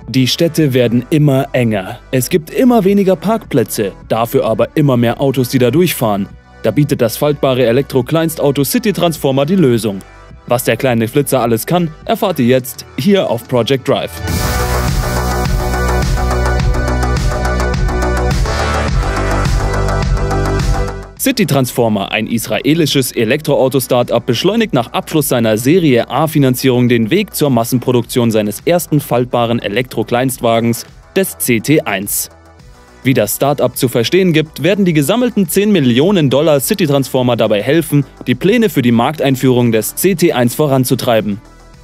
Die Städte werden immer enger. Es gibt immer weniger Parkplätze, dafür aber immer mehr Autos, die da durchfahren. Da bietet das faltbare Elektro-Kleinstauto City Transformer die Lösung. Was der kleine Flitzer alles kann, erfahrt ihr jetzt hier auf Project Drive. City Transformer, ein israelisches Elektroauto-Startup, beschleunigt nach Abschluss seiner Serie A-Finanzierung den Weg zur Massenproduktion seines ersten faltbaren Elektro-Kleinstwagens, des CT1. Wie das Startup zu verstehen gibt, werden die gesammelten 10 Millionen $ City Transformer dabei helfen, die Pläne für die Markteinführung des CT1 voranzutreiben.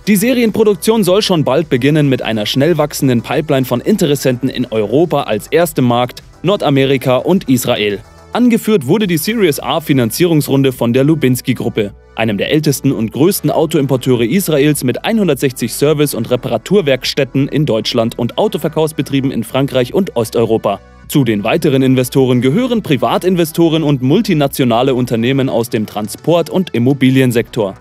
Die Serienproduktion soll schon bald beginnen mit einer schnell wachsenden Pipeline von Interessenten in Europa als erstem Markt, Nordamerika und Israel. Angeführt wurde die Series A-Finanzierungsrunde von der Lubinsky-Gruppe, einem der ältesten und größten Autoimporteure Israels mit 160 Service- und Reparaturwerkstätten in Deutschland und Autoverkaufsbetrieben in Frankreich und Osteuropa. Zu den weiteren Investoren gehören Privatinvestoren und multinationale Unternehmen aus dem Transport- und Immobiliensektor.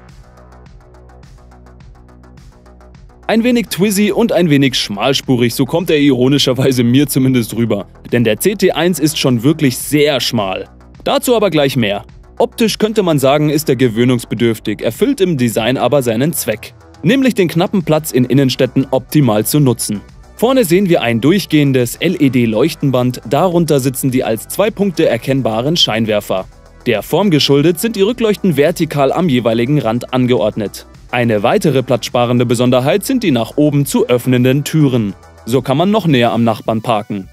Ein wenig twizzy und ein wenig schmalspurig, so kommt er ironischerweise mir zumindest rüber. Denn der CT1 ist schon wirklich sehr schmal. Dazu aber gleich mehr. Optisch könnte man sagen, ist er gewöhnungsbedürftig, erfüllt im Design aber seinen Zweck. Nämlich den knappen Platz in Innenstädten optimal zu nutzen. Vorne sehen wir ein durchgehendes LED-Leuchtenband, darunter sitzen die als 2 Punkte erkennbaren Scheinwerfer. Der Form geschuldet sind die Rückleuchten vertikal am jeweiligen Rand angeordnet. Eine weitere platzsparende Besonderheit sind die nach oben zu öffnenden Türen. So kann man noch näher am Nachbarn parken.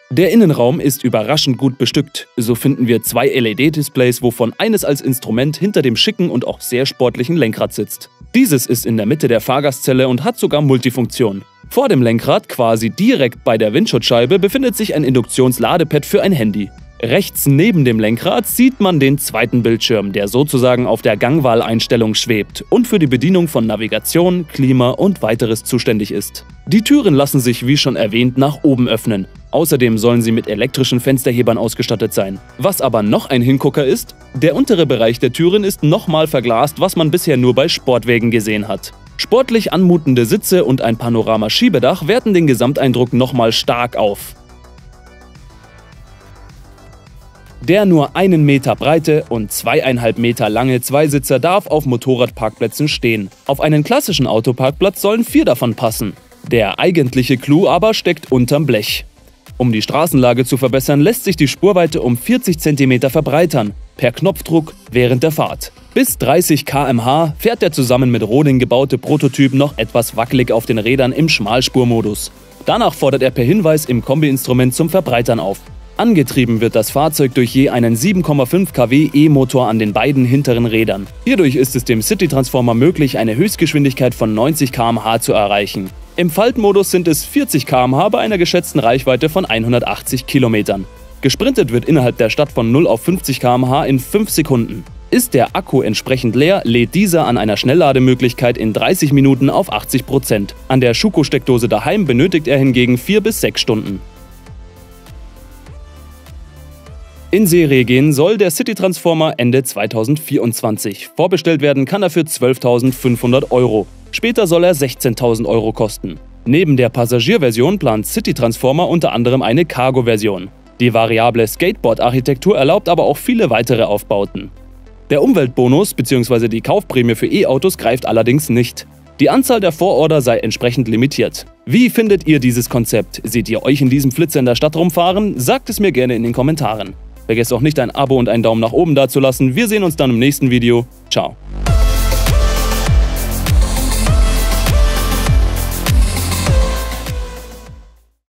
Der Innenraum ist überraschend gut bestückt. So finden wir 2 LED-Displays, wovon eines als Instrument hinter dem schicken und auch sehr sportlichen Lenkrad sitzt. Dieses ist in der Mitte der Fahrgastzelle und hat sogar Multifunktion. Vor dem Lenkrad, quasi direkt bei der Windschutzscheibe, befindet sich ein Induktionsladepad für ein Handy. Rechts neben dem Lenkrad sieht man den zweiten Bildschirm, der sozusagen auf der Gangwahleinstellung schwebt und für die Bedienung von Navigation, Klima und weiteres zuständig ist. Die Türen lassen sich, wie schon erwähnt, nach oben öffnen. Außerdem sollen sie mit elektrischen Fensterhebern ausgestattet sein. Was aber noch ein Hingucker ist, der untere Bereich der Türen ist nochmal verglast, was man bisher nur bei Sportwägen gesehen hat. Sportlich anmutende Sitze und ein Panorama-Schiebedach werten den Gesamteindruck nochmal stark auf. Der nur 1 Meter breite und 2,5 Meter lange Zweisitzer darf auf Motorradparkplätzen stehen. Auf einen klassischen Autoparkplatz sollen 4 davon passen. Der eigentliche Clou aber steckt unterm Blech. Um die Straßenlage zu verbessern, lässt sich die Spurweite um 40 cm verbreitern, per Knopfdruck während der Fahrt. Bis 30 km/h fährt der zusammen mit Roding gebaute Prototyp noch etwas wackelig auf den Rädern im Schmalspurmodus. Danach fordert er per Hinweis im Kombi-Instrument zum Verbreitern auf. Angetrieben wird das Fahrzeug durch je einen 7,5 kW E-Motor an den beiden hinteren Rädern. Hierdurch ist es dem City Transformer möglich, eine Höchstgeschwindigkeit von 90 km/h zu erreichen. Im Faltmodus sind es 40 km/h bei einer geschätzten Reichweite von 180 Kilometern. Gesprintet wird innerhalb der Stadt von 0 auf 50 km/h in 5 Sekunden. Ist der Akku entsprechend leer, lädt dieser an einer Schnelllademöglichkeit in 30 Minuten auf 80%. An der Schuko-Steckdose daheim benötigt er hingegen 4 bis 6 Stunden. In Serie gehen soll der City Transformer Ende 2024. Vorbestellt werden kann er für 12.500 €. Später soll er 16.000 € kosten. Neben der Passagierversion plant City Transformer unter anderem eine Cargo-Version. Die variable Skateboard-Architektur erlaubt aber auch viele weitere Aufbauten. Der Umweltbonus bzw. die Kaufprämie für E-Autos greift allerdings nicht. Die Anzahl der Vororder sei entsprechend limitiert. Wie findet ihr dieses Konzept? Seht ihr euch in diesem Flitzer in der Stadt rumfahren? Sagt es mir gerne in den Kommentaren. Vergesst auch nicht, ein Abo und einen Daumen nach oben dazulassen. Wir sehen uns dann im nächsten Video. Ciao.